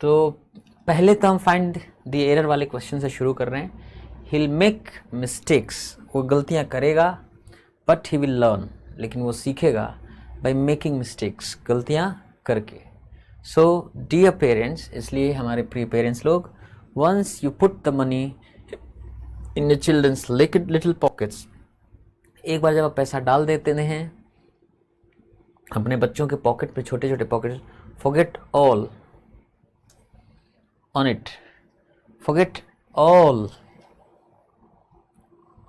तो पहले तो हम फाइंड द एरर वाले क्वेश्चन से शुरू कर रहे हैं। He'll make mistakes, वो गलतियाँ करेगा, but he will learn, लेकिन वो सीखेगा by making mistakes, गलतियाँ करके। So dear parents, इसलिए हमारे प्रिय पेरेंट्स लोग, once you put the money in your children's little pockets, एक बार जब आप पैसा डाल देते हैं अपने बच्चों के पॉकेट पे, छोटे छोटे pocket, forget all on it, forget all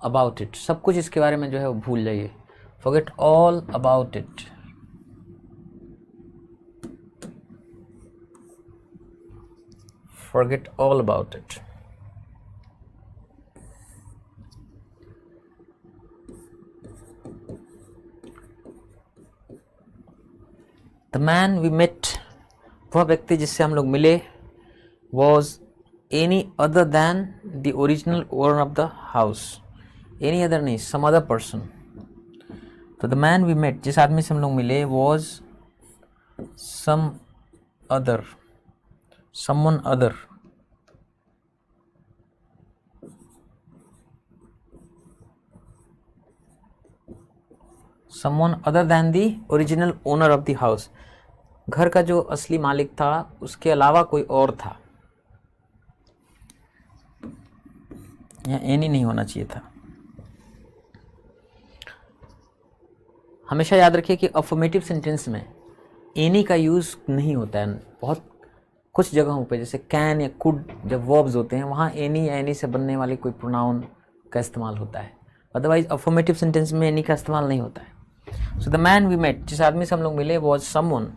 about it, सब कुछ इसके बारे में जो है वो भूल जाइए। forget all about it, forget all about it. The man we met, वह व्यक्ति जिससे हम लोग मिले, was any other than the original owner of the house. Any other नहीं, some other person. तो the man we met, जिस आदमी से हम लोग मिले, was some other, someone other. Someone other than the original owner of the house. घर का जो असली मालिक था उसके अलावा कोई और था। यहाँ एनी नहीं होना चाहिए था। हमेशा याद रखिए कि अफर्मेटिव सेंटेंस में एनी का यूज़ नहीं होता है। बहुत कुछ जगहों पे जैसे कैन या कुड जब वर्ब्स होते हैं वहाँ एनी या एनी से बनने वाले कोई प्रोनाउन का इस्तेमाल होता है। अदरवाइज अफर्मेटिव सेंटेंस में एनी का इस्तेमाल नहीं होता है। So the man we met, जिस आदमी से हम लोग मिले, वॉज समवन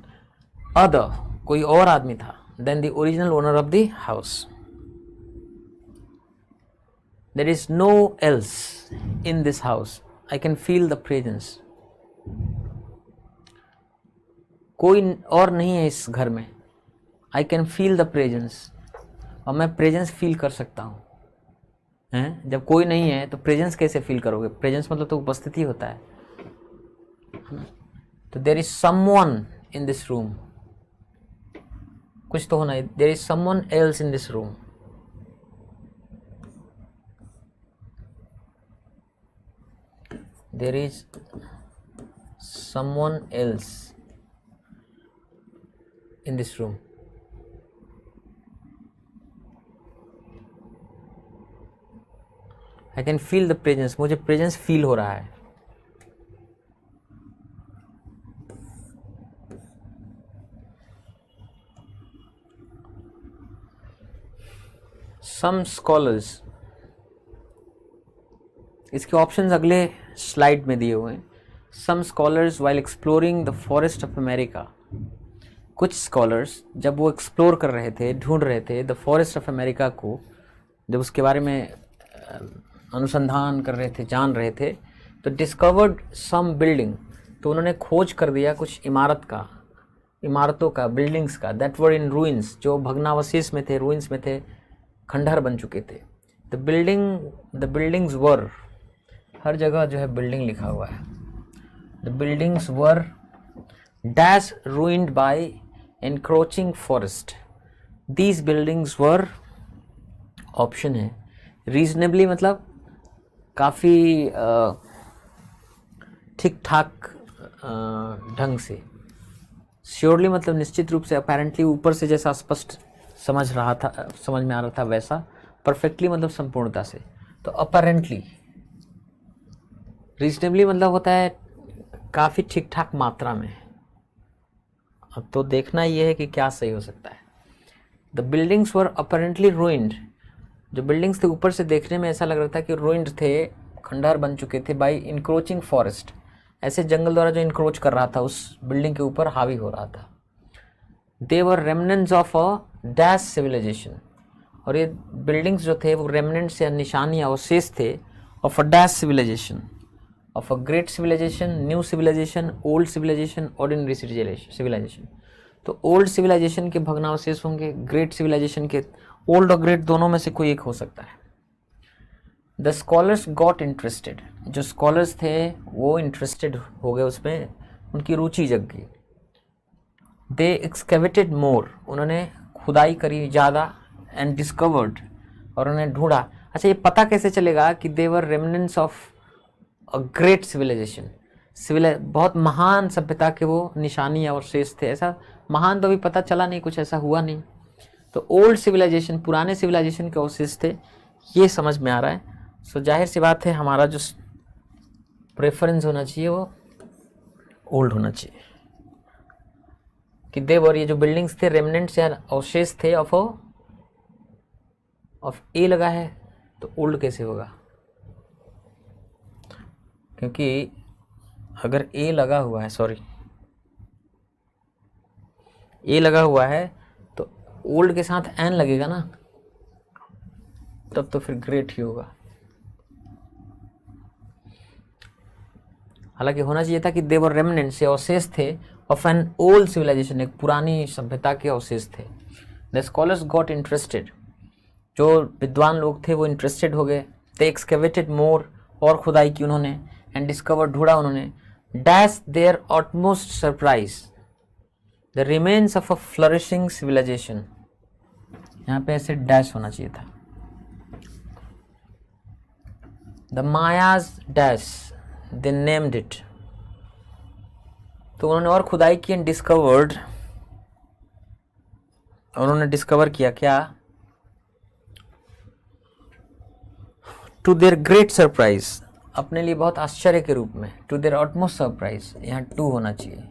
अदर, कोई और आदमी था, then the original owner of the house. There is no else in this house. I can feel the presence. कोई और नहीं है इस घर में। I can feel the presence. और मैं प्रेजेंस फील कर सकता हूँ। हैं? जब कोई नहीं है तो प्रेजेंस कैसे फील करोगे? प्रेजेंस मतलब तो उपस्थिति होता है। तो there is someone in this room. कुछ तो होना है। There is someone else in this room. There is someone else in this room. I can feel the presence. मुझे presence feel हो रहा है। Some scholars, इसके ऑप्शंस अगले स्लाइड में दिए हुए हैं। Some scholars while exploring the forest of America, कुछ स्कॉलर्स जब वो एक्सप्लोर कर रहे थे, ढूंढ रहे थे द फॉरेस्ट ऑफ अमेरिका को, जब उसके बारे में अनुसंधान कर रहे थे, जान रहे थे, तो डिस्कवर्ड सम बिल्डिंग, तो उन्होंने खोज कर दिया कुछ इमारतों का, बिल्डिंग्स का, दैट वर इन रूइंस, जो भग्नावशेष में थे, रूइंस में थे, खंडहर बन चुके थे। द बिल्डिंग्स वर, हर जगह जो है बिल्डिंग लिखा हुआ है। The buildings were dash ruined by encroaching forest. These buildings were, option है रीजनेबली, मतलब काफ़ी ठीक ठाक ढंग से। श्योरली मतलब निश्चित रूप से। अपेरेंटली ऊपर से जैसा स्पष्ट समझ में आ रहा था वैसा। परफेक्टली मतलब संपूर्णता से। तो अपेरेंटली, रीजनेबली मतलब होता है काफ़ी ठीक ठाक मात्रा में। अब तो देखना ये है कि क्या सही हो सकता है। The buildings were apparently ruined, जो बिल्डिंग्स थे ऊपर से देखने में ऐसा लग रहा था कि रूइंड थे, खंडहर बन चुके थे, बाय इंक्रोचिंग फॉरेस्ट, ऐसे जंगल द्वारा जो इंक्रोच कर रहा था, उस बिल्डिंग के ऊपर हावी हो रहा था। They were remnants of a dash civilization, और ये बिल्डिंग्स जो थे वो रेमनेंट्स या निशानियाँ, अवशेष थे, of a dash civilization, of a great civilization, new civilization, old civilization, ordinary civilization. तो ओल्ड सिविलाइजेशन के भग्नावशेष होंगे, ग्रेट सिविलाइजेशन के, ओल्ड और ग्रेट दोनों में से कोई एक हो सकता है। द स्कॉलर्स गॉट इंटरेस्टेड, जो स्कॉलर्स थे वो इंटरेस्टेड हो गए उसमें, उनकी रुचि जग गई। दे एक्सकेवेटेड मोर, उन्होंने खुदाई करी ज़्यादा एंड डिस्कवर्ड, और उन्हें ढूंढा। अच्छा, ये पता कैसे चलेगा कि they were remnants of a great civilization, बहुत महान सभ्यता के वो निशानी और शेष थे। ऐसा महान तो अभी पता चला नहीं, कुछ ऐसा हुआ नहीं। तो ओल्ड सिविलाइजेशन, पुराने सिविलाइजेशन के अवशेष थे, ये समझ में आ रहा है। सो जाहिर सी बात है हमारा जो प्रेफरेंस होना चाहिए वो ओल्ड होना चाहिए कि देवर, ये जो बिल्डिंग्स थे रेमिनेंट्स या अवशेष थे ऑफ ए लगा है, तो ओल्ड कैसे होगा? क्योंकि अगर ए लगा हुआ है, ए लगा हुआ है तो ओल्ड के साथ एन लगेगा ना, तब तो फिर ग्रेट ही होगा। हालांकि होना चाहिए था कि देवर रेमिनेंट्स, से अवशेष थे ऑफ एन ओल्ड सिविलाइजेशन, एक पुरानी सभ्यता के अवशेष थे। द स्कॉलर्स गॉट इंटरेस्टेड, जो विद्वान लोग थे वो इंटरेस्टेड हो गए। दे एक्सकेवेटेड मोर, और खुदाई की उन्होंने, एंड डिस्कवर, ढूंढा उन्होंने। Dash their utmost surprise the remains of a flourishing civilization, यहाँ पे ऐसे डैश होना चाहिए था। The Mayas dash they named it, तो उन्होंने और खुदाई की एंड डिस्कवर्ड, उन्होंने डिस्कवर किया क्या? टू देयर ग्रेट सरप्राइज, अपने लिए बहुत आश्चर्य के रूप में। टू देयर ऑटमोस्ट सरप्राइज, यहाँ टू होना चाहिए।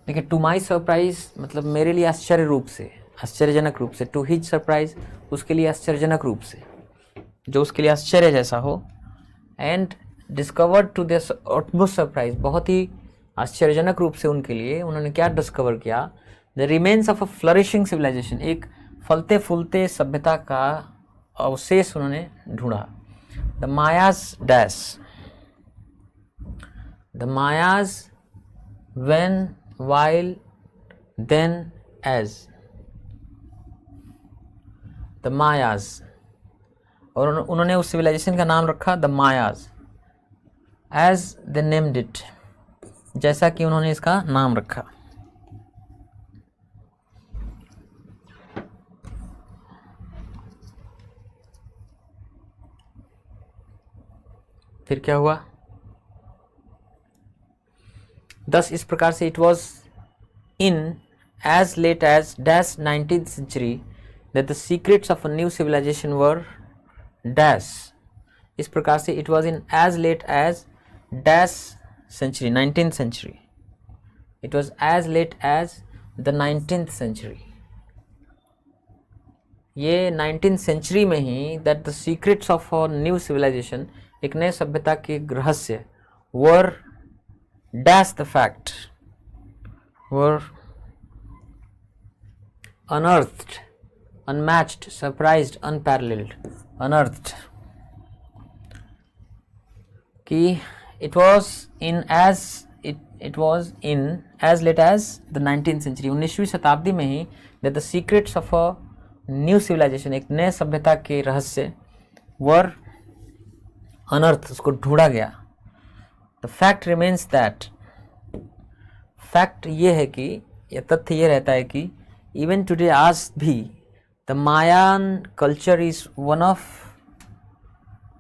देखिए, टू माई सरप्राइज मतलब मेरे लिए आश्चर्य रूप से, आश्चर्यजनक रूप से। टू हिज सरप्राइज, उसके लिए आश्चर्यजनक रूप से, जो उसके लिए आश्चर्य जैसा हो। And discovered to their utmost surprise, बहुत ही आश्चर्यजनक रूप से उनके लिए उन्होंने क्या डिस्कवर किया? The remains of a flourishing civilization, एक फलते फूलते सभ्यता का अवशेष उन्होंने ढूंढा। The Mayas dash, the Mayas when, while, then, as, the Mayas, और उन्होंने उस सिविलाइजेशन का नाम रखा the Mayas, as they named it, जैसा कि उन्होंने इसका नाम रखा। फिर क्या हुआ? दस, इस प्रकार से, it was in as late as dash 19th century that the secrets of a new civilization were dash, इस प्रकार से it was in as late as dash century, 19th century, it was as late as the 19th century, ये 19th century में ही that the secrets of a new civilization, एक नए सभ्यता के रहस्य, were dash the fact, were unearthed, unmatched, surprised, unparalleled, unearthed, कि it was in as late as the 19th century, 19वीं शताब्दी में ही that the secrets of a new civilization, एक नए सभ्यता के रहस्य, were unearthed, उसको ढूंढा गया। The fact remains that, fact ये है कि, यह तथ्य ये रहता है कि इवन टुडे, आज भी, the Mayan culture is one of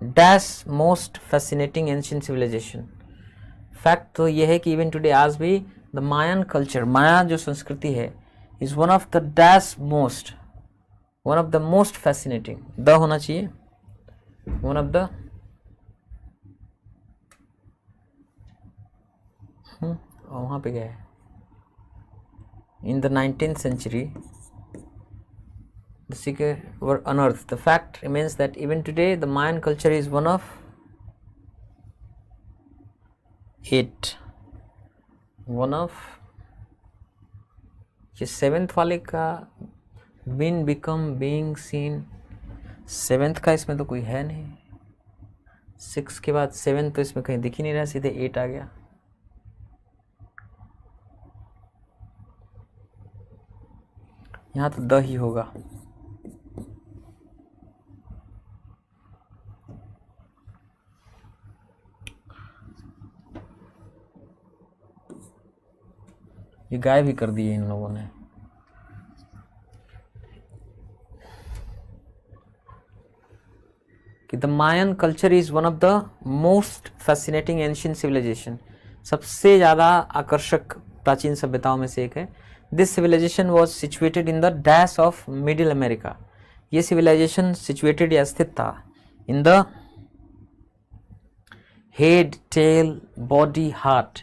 dash most fascinating ancient civilisation. Fact तो ये है कि इवन टुडे, आज भी, द मायान कल्चर, माया जो संस्कृति है, is one of the dash most, one of the most fascinating, the होना चाहिए, वन ऑफ द, वहाँ पे गया है, in the 19th century the secrets were unearthed. The fact remains that even today the Mayan culture is one of ये 7th वाले का been, become, being, seen, 7th का इसमें तो कोई है नहीं, 6 के बाद 7 तो इसमें कहीं दिख ही नहीं रहा, सीधे 8 आ गया। यहाँ तो द ही होगा। You गायब ही कर दिए इन लोगों ने। कि the Mayan culture is one of the most fascinating ancient civilization, सबसे ज़्यादा आकर्षक प्राचीन सभ्यताओं में से एक है। This civilization was situated in the dash of middle America, ये सिविलाइजेशन सिचुएटेड या स्थित था in the head tail body heart,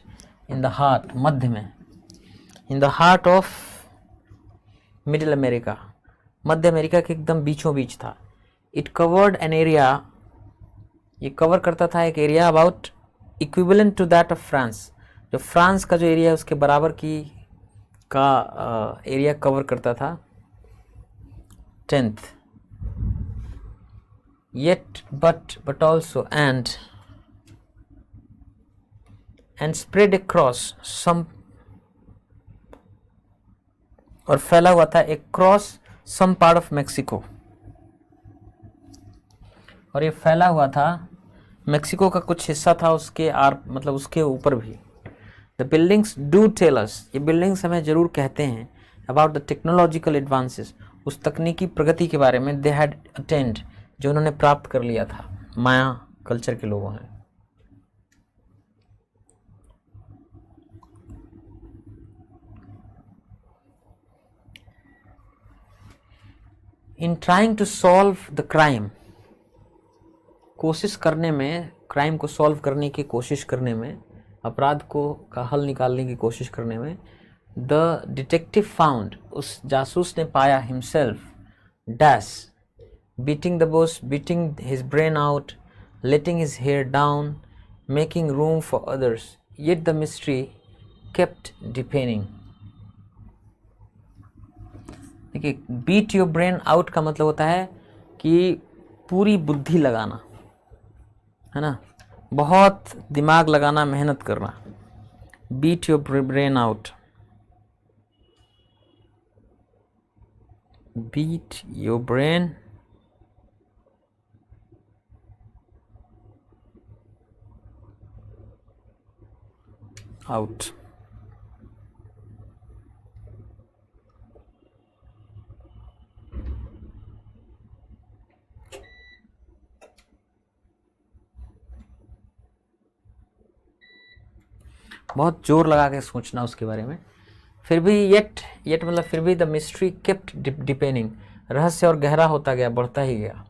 in the heart मध्य में, in the heart of middle America, मध्य अमेरिका के एकदम बीचों बीच था। इट कवर्ड एन एरिया, ये कवर करता था एक area about equivalent to that of France, जो फ्रांस का जो एरिया है उसके बराबर की का एरिया कवर करता था। 10th, yet but also and spread across some, और फैला हुआ था across some part of Mexico, और ये फैला हुआ था मेक्सिको का कुछ हिस्सा था उसके मतलब उसके ऊपर भी। The buildings do tell us, ये बिल्डिंग्स हमें जरूर कहते हैं अबाउट द टेक्नोलॉजिकल एडवांसेस, उस तकनीकी प्रगति के बारे में। दे हैड अटेंड, जो उन्होंने प्राप्त कर लिया था माया कल्चर के लोगों ने। In trying to solve the crime, कोशिश करने में, क्राइम को सॉल्व करने की कोशिश करने में, अपराध को का हल निकालने की कोशिश करने में, द डिटेक्टिव फाउंड, उस जासूस ने पाया himself dash beating the bush, beating his brain out, letting his hair down, making room for others, yet the mystery kept deepening. देखिए, बीट योर ब्रेन आउट का मतलब होता है कि पूरी बुद्धि लगाना, है ना, बहुत दिमाग लगाना, मेहनत करना। Beat your brain out, beat your brain out. बहुत जोर लगा के सोचना उसके बारे में। फिर भी येट मतलब फिर भी द मिस्ट्री केप्ट डिपेनिंग, रहस्य और गहरा होता गया, बढ़ता ही गया।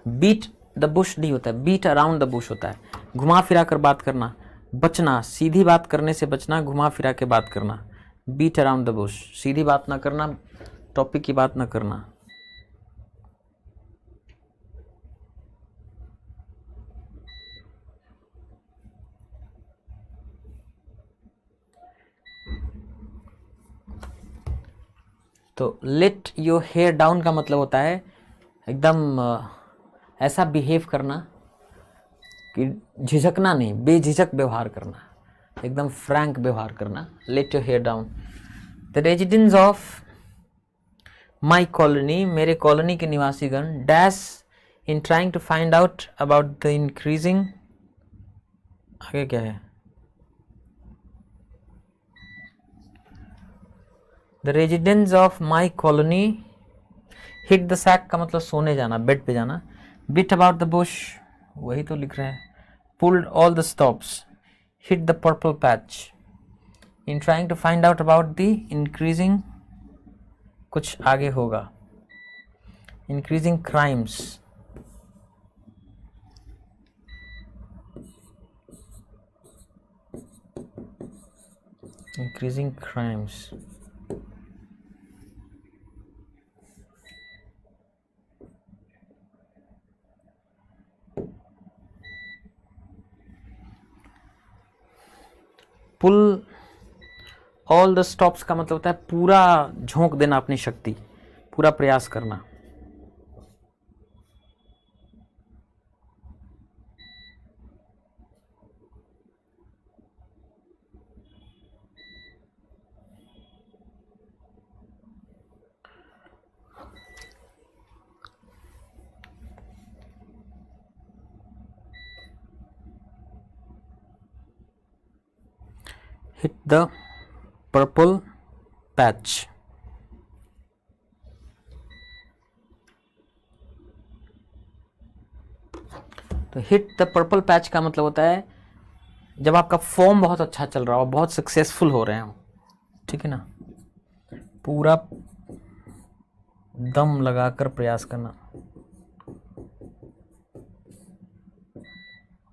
बीट द बुश नहीं होता है, बीट अराउंड द बुश होता है, घुमा फिरा कर बात करना, बचना, सीधी बात करने से बचना, घुमा फिरा के बात करना। बीट अराउंड द बुश, सीधी बात ना करना, टॉपिक की बात ना करना। तो लेट योर हेयर डाउन का मतलब होता है एकदम ऐसा बिहेव करना कि झिझकना नहीं, बेझिझक व्यवहार करना, एकदम फ्रैंक व्यवहार करना। Let your hair down. The residents of my colony, मेरे कॉलोनी के निवासीगण, dash in trying to find out about the increasing, आगे क्या है, the residents of my colony hit the sack का मतलब सोने जाना, बेड पे जाना। बिट अबाउट द बुश, वही तो लिख रहे हैं। Pulled all the stops, hit the purple patch. In trying to find out about the increasing, कुछ आगे होगा, increasing crimes, increasing crimes. Pull all the stops का मतलब होता है पूरा झोंक देना अपनी शक्ति, पूरा प्रयास करना। hit the purple patch. तो हिट द पर्पल पैच का मतलब होता है जब आपका फॉर्म बहुत अच्छा चल रहा हो, बहुत सक्सेसफुल हो रहे हो, ठीक है ना, पूरा दम लगाकर प्रयास करना,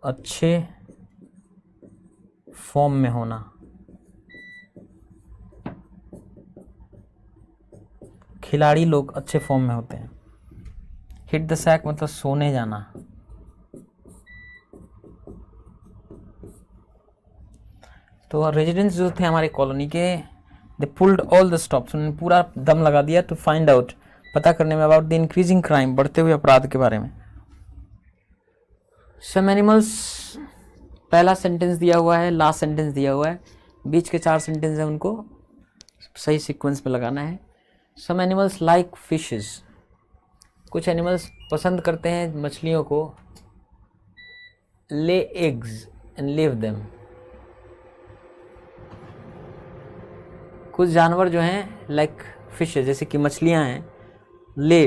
अच्छे फॉर्म में होना, खिलाड़ी लोग अच्छे फॉर्म में होते हैं। हिट द सैक मतलब सोने जाना। तो रेजिडेंट्स जो थे हमारे कॉलोनी के, दे पुल्ड ऑल द स्टॉप्स, उन्होंने पूरा दम लगा दिया टू फाइंड आउट, पता करने में, अबाउट द इंक्रीजिंग क्राइम, बढ़ते हुए अपराध के बारे में। सम एनिमल्स, पहला सेंटेंस दिया हुआ है, लास्ट सेंटेंस दिया हुआ है, बीच के 4 सेंटेंस है, उनको सही सीक्वेंस में लगाना है। सम एनिमल्स लाइक फिशेस, कुछ एनिमल्स पसंद करते हैं मछलियों को, lay eggs and live them, कुछ जानवर जो हैं लाइक फिशेस जैसे कि मछलियां हैं, ले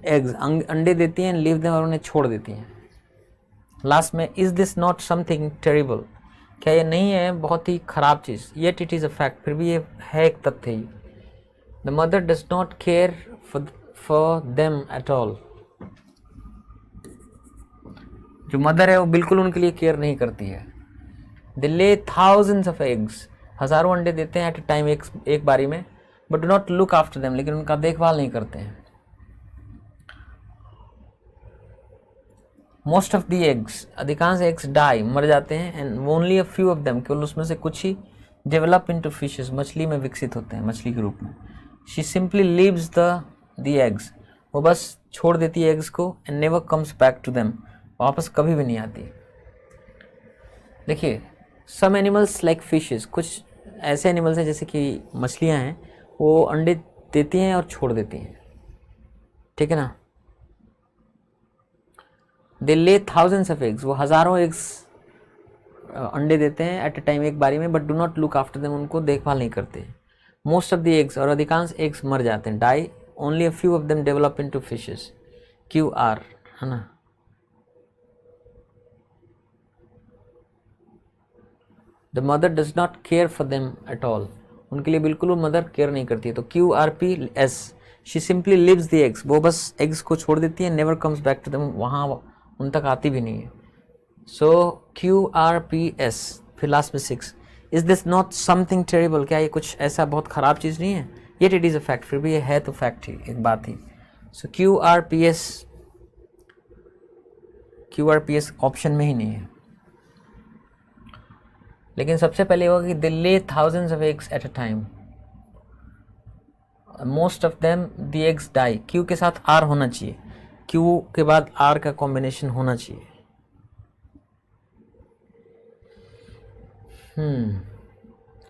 एग्स अंडे देती हैं, लिव देम और उन्हें छोड़ देती हैं। लास्ट में is this not something terrible, क्या ये नहीं है बहुत ही खराब चीज़, yet it is a fact, फिर भी ये है एक तथ्य ही। The mother does not care for them at all, जो मदर है वो बिल्कुल उनके लिए केयर नहीं करती है। दे ले थाउजेंड्स ऑफ एग्स, हज़ारों अंडे देते हैं एट अ टाइम, एक बारी में, but do not look after them, लेकिन उनका देखभाल नहीं करते हैं। मोस्ट ऑफ द एग्स, अधिकांश एग्स डाई, मर जाते हैं, and only a few of them, केवल उसमें से कुछ ही डेवलप इनटू फिशेस, मछली में विकसित होते हैं, मछली के रूप में। She simply leaves the eggs, वो बस छोड़ देती है एग्स को, and never comes back to them, वापस कभी भी नहीं आती। देखिए, सम एनिमल्स लाइक फिशेस, कुछ ऐसे एनिमल्स हैं जैसे कि मछलियां हैं, वो अंडे देती हैं और छोड़ देती हैं, ठीक है ना। दे ले थाउजेंड्स ऑफ एग्स, वो हज़ारों एग्स अंडे देते हैं एट अ टाइम, एक बारी में, but do not look after them, उनको देखभाल नहीं करते। मोस्ट ऑफ द एग्स, और अधिकांश एग्स मर जाते हैं, die, only a few of them develop into fishes, Q R, है ना। The mother does not care for them at all, उनके लिए बिल्कुल वो मदर केयर नहीं करती है। तो Q R P S, she simply leaves the eggs, वो बस एग्स को छोड़ देती है, never comes back to them, वहाँ उन तक आती भी नहीं है। So Q R P S, फिर लास्ट में 6, is this not something terrible, क्या ये कुछ ऐसा बहुत ख़राब चीज़ नहीं है, yet it is a fact, फिर भी ये है तो फैक्ट ही, एक बात ही। सो Q R P S option में ही नहीं है। लेकिन सबसे पहले होगा कि they lay thousands of eggs at a time, most of them the eggs die, Q के साथ आर होना चाहिए, क्यू के बाद आर का कॉम्बिनेशन होना चाहिए।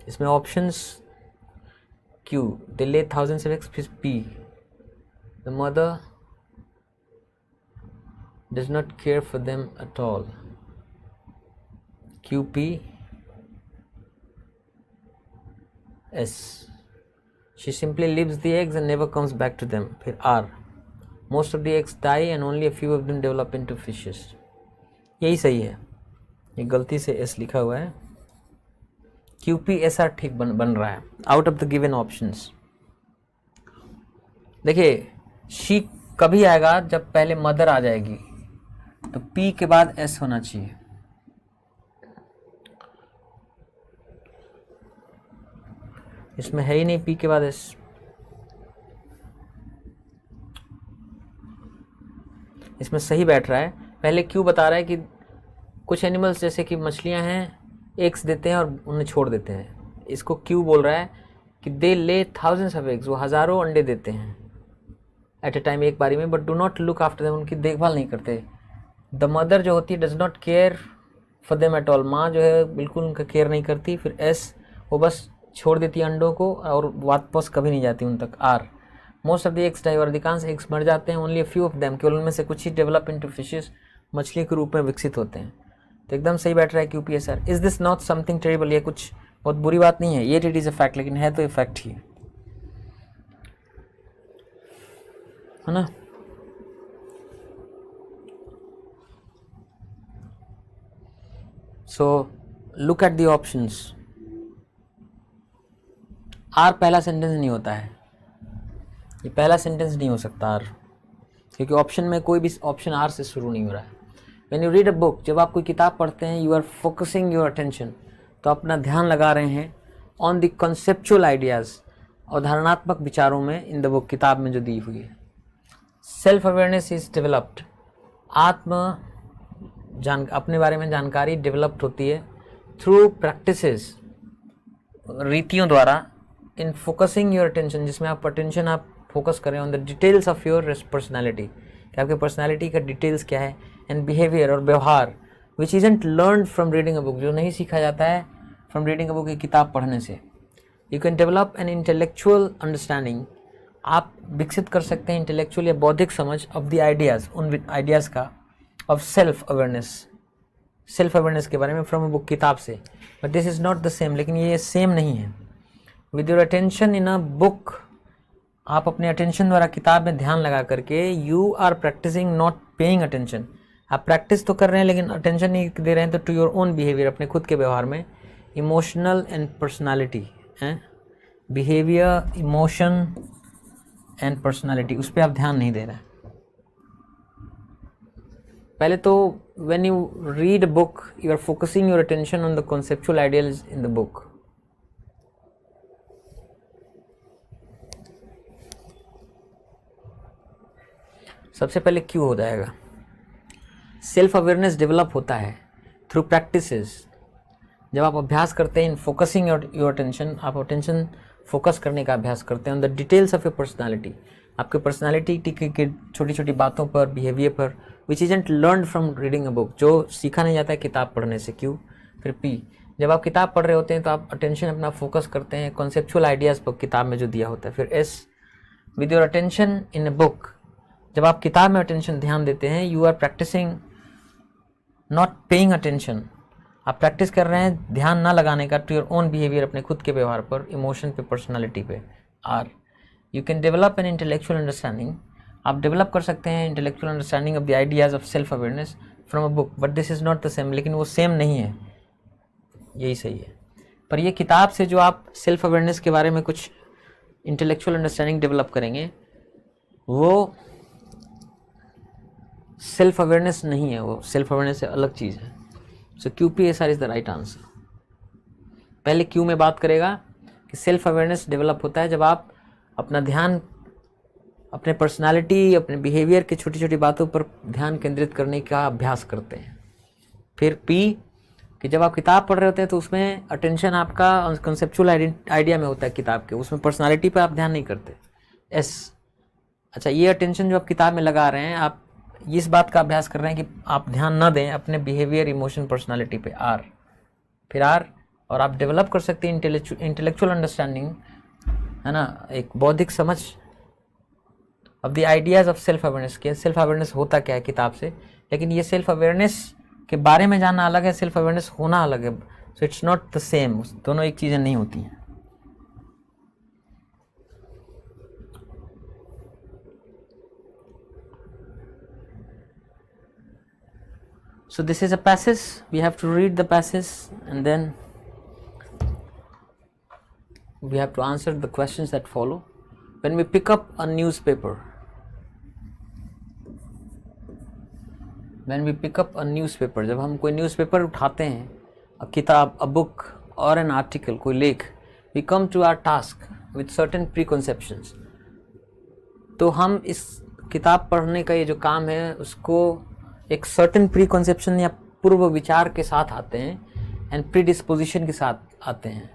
इसमें options Q, they lay thousands of eggs, फिर P, the mother does not care for them at all, Q P S, she simply leaves the eggs and never comes back to them, फिर R, most of the eggs die and only a few of them develop into fishes, यही सही है, ये गलती से S लिखा हुआ है, QPSR ठीक बन रहा है out of the given options. देखिए, शी कभी आएगा जब पहले मदर आ जाएगी, तो P के बाद S होना चाहिए। इसमें है ही नहीं पी के बाद एस, इसमें सही बैठ रहा है। पहले क्यू बता रहा है कि कुछ एनिमल्स जैसे कि मछलियां हैं, एग्स देते हैं और उन्हें छोड़ देते हैं, इसको क्यू बोल रहा है कि they lay thousands of eggs, वो हज़ारों अंडे देते हैं एट अ टाइम, एक बारी में, but do not look after them, उनकी देखभाल नहीं करते। द मदर जो होती है does not care for them at all, माँ जो है बिल्कुल उनका केयर नहीं करती। फिर एस, वो बस छोड़ देती है अंडों को और वापस कभी नहीं जाती उन तक। R, most of the eggs die, और अधिकांश एग्स मर जाते हैं, only a few of them, केवल उनमें से कुछ ही डेवलप इनटू फिशेस, मछली के रूप में विकसित होते हैं। तो एकदम सही बैठ रहा है QPSR। Is this not something terrible, ये कुछ बहुत बुरी बात नहीं है, yet it is a fact, लेकिन है तो ए फैक्ट ही, है ना। So look at the options. R पहला सेंटेंस नहीं होता है, ये पहला सेंटेंस नहीं हो सकता आर, क्योंकि ऑप्शन में कोई भी ऑप्शन आर से शुरू नहीं हो रहा है। When you read a book, जब आप कोई किताब पढ़ते हैं, you are focusing your attention, तो अपना ध्यान लगा रहे हैं ऑन द कॉन्सेप्चुअल आइडियाज़, अवधारणात्मक विचारों में इन द बुक, किताब में जो दी हुई है। सेल्फ अवेयरनेस इज डेवलप्ड, अपने बारे में जानकारी डेवलप्ड होती है थ्रू प्रैक्टिसेस, रीतियों द्वारा, इन फोकसिंग योर अटेंशन, जिसमें आप अटेंशन आप फोकस करें on the details of your personality, कि आपके पर्सनैलिटी का डिटेल्स क्या है, एंड बिहेवियर और व्यवहार, which isn't learn from reading a book, जो नहीं सीखा जाता है फ्रॉम रीडिंग अ बुक, एक किताब पढ़ने से। You can develop an intellectual understanding, आप विकसित कर सकते हैं इंटेलेक्चुअल या बौद्धिक समझ ऑफ द आइडियाज़, उन आइडियाज़ का, ऑफ सेल्फ अवेयरनेस के बारे में फ्रॉम अ बुक, किताब से। But this is not the same, लेकिन ये सेम नहीं है। With your attention in a book, आप अपने अटेंशन द्वारा किताब में ध्यान लगा करके, you are practising not paying attention, आप प्रैक्टिस तो कर रहे हैं लेकिन अटेंशन नहीं दे रहे हैं, तो टू योर ओन बिहेवियर, अपने खुद के व्यवहार में, emotional and personality, behaviour, emotion and personality, उस पर आप ध्यान नहीं दे रहे हैं। पहले तो when you read a book, you are focusing your attention on the conceptual ideas in the book. सबसे पहले क्यों हो जाएगा, सेल्फ अवेयरनेस डेवलप होता है थ्रू प्रैक्टिसेस, जब आप अभ्यास करते हैं इन फोकसिंग योर अटेंशन, आप अटेंशन फोकस करने का अभ्यास करते हैं on the details of your personality, आपके पर्सनालिटी की छोटी छोटी बातों पर, बिहेवियर पर, which isn't learn from reading a book, जो सीखा नहीं जाता है किताब पढ़ने से। क्यों? फिर पी, जब आप किताब पढ़ रहे होते हैं तो आप अटेंशन अपना फोकस करते हैं कॉन्सेप्चुअल आइडियाज़ पर, किताब में जो दिया होता है। फिर as, with your attention in a book, जब आप किताब में अटेंशन ध्यान देते हैं, you are practising not paying attention, आप प्रैक्टिस कर रहे हैं ध्यान ना लगाने का, टू योर ओन बिहेवियर, अपने खुद के व्यवहार पर, इमोशन पे, पर्सनालिटी पे। R, you can develop an intellectual understanding, आप डेवलप कर सकते हैं intellectual understanding of the ideas of self awareness from a book, but this is not the same, लेकिन वो सेम नहीं है, यही सही है। पर ये किताब से जो आप सेल्फ अवेयरनेस के बारे में कुछ इंटेलेक्चुअल अंडरस्टैंडिंग डेवलप करेंगे, वो सेल्फ अवेयरनेस नहीं है, वो सेल्फ अवेयरनेस से अलग चीज़ है। सो QPSR is the right answer. पहले क्यू में बात करेगा कि सेल्फ अवेयरनेस डेवलप होता है जब आप अपना ध्यान अपने पर्सनालिटी, अपने बिहेवियर की छोटी छोटी बातों पर ध्यान केंद्रित करने का अभ्यास करते हैं। फिर पी, कि जब आप किताब पढ़ रहे होते हैं तो उसमें अटेंशन आपका कंसेप्चुअल आइडिया में होता है किताब के, उसमें पर्सनालिटी पर आप ध्यान नहीं करते। एस, अच्छा, ये अटेंशन जो आप किताब में लगा रहे हैं, आप इस बात का अभ्यास कर रहे हैं कि आप ध्यान ना दें अपने बिहेवियर, इमोशन, पर्सनालिटी पे। आर, फिर आर, और आप डेवलप कर सकते हैं इंटेलेक्चुअल अंडरस्टैंडिंग, है ना, एक बौद्धिक समझ of the ideas of self awareness के, सेल्फ अवेयरनेस होता क्या है किताब से। लेकिन ये सेल्फ अवेयरनेस के बारे में जानना अलग है, सेल्फ अवेयरनेस होना अलग है। So it's not the same, दोनों एक चीज़ें नहीं होती हैं। So this is a passage, we have to read the passage and then we have to answer the questions that follow. When we pick up a newspaper, जब हम कोई newspaper उठाते हैं, a किताब, a book or an article, कोई लेख, we come to our task with certain preconceptions. तो हम इस किताब पढ़ने का ये जो काम है उसको एक सर्टेन प्री कॉन्सेप्शन या पूर्व विचार के साथ आते हैं, एंड प्री डिस्पोजिशन के साथ आते हैं,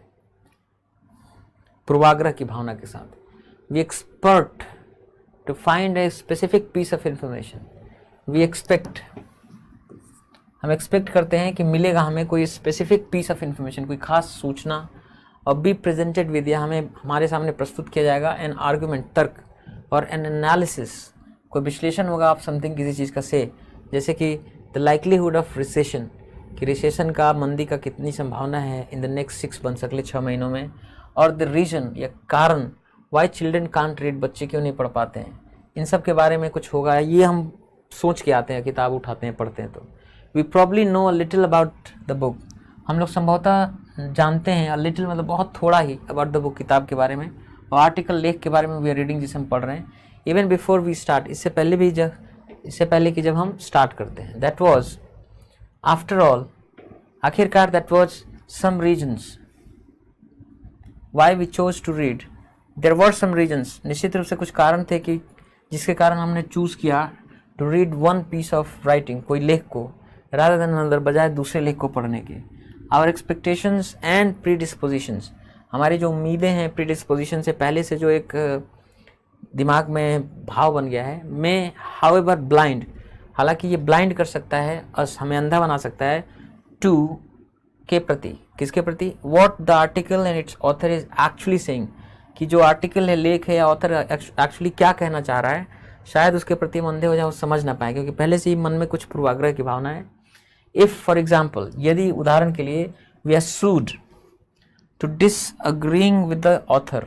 पूर्वाग्रह की भावना के साथ। We expert to find a specific piece of information, we expect, हम एक्सपेक्ट करते हैं कि मिलेगा हमें कोई स्पेसिफिक पीस ऑफ इंफॉर्मेशन, कोई खास सूचना, और बी प्रेजेंटेड विद, या हमें हमारे सामने प्रस्तुत किया जाएगा एन आर्गूमेंट, तर्क, और एन एनालिसिस, कोई विश्लेषण होगा आप समथिंग, किसी चीज़ का, से, जैसे कि द लाइकलीहुड ऑफ रिसेशन, कि रिसेशन का, मंदी का कितनी संभावना है इन द नेक्स्ट 6 मंथ्स, अगले 6 महीनों में, और द रीजन या कारण वाई चिल्ड्रन कांट रीड, बच्चे क्यों नहीं पढ़ पाते हैं, इन सब के बारे में कुछ होगा। ये हम सोच के आते हैं, किताब उठाते हैं, पढ़ते हैं। तो we probably know a little about the book, हम लोग संभवतः जानते हैं, अ लिटिल मतलब बहुत थोड़ा ही, अबाउट द बुक, किताब के बारे में, और आर्टिकल, लेख के बारे में वी आर रीडिंग, जिसे हम पढ़ रहे हैं। इवन बिफोर वी स्टार्ट, इससे पहले कि जब हम स्टार्ट करते हैं। दैट वॉज आफ्टर ऑल, आखिरकार that was some reasons why we chose to read, there were some reasons, निश्चित रूप से कुछ कारण थे कि जिसके कारण हमने चूज किया to read one piece of writing, कोई लेख को, रादर देन अनदर, बजाय दूसरे लेख को पढ़ने के। आवर एक्सपेक्टेशंस एंड प्री डिस्पोजिशंस, हमारी जो उम्मीदें हैं प्री डिस्पोजिशन से पहले से जो एक दिमाग में भाव बन गया है, में हाउएवर ब्लाइंड, हालांकि ये ब्लाइंड कर सकता है, हमें अंधा बना सकता है, टू के प्रति, किसके प्रति, what the article and it's author is actually saying, कि जो आर्टिकल है, लेख है या ऑथर एक्चुअली क्या कहना चाह रहा है, शायद उसके प्रति हम अंधे हो जाए, वो समझ ना पाए, क्योंकि पहले से ही मन में कुछ पूर्वाग्रह की भावना है। इफ फॉर एग्जाम्पल, यदि उदाहरण के लिए we are used to disagreeing with the author,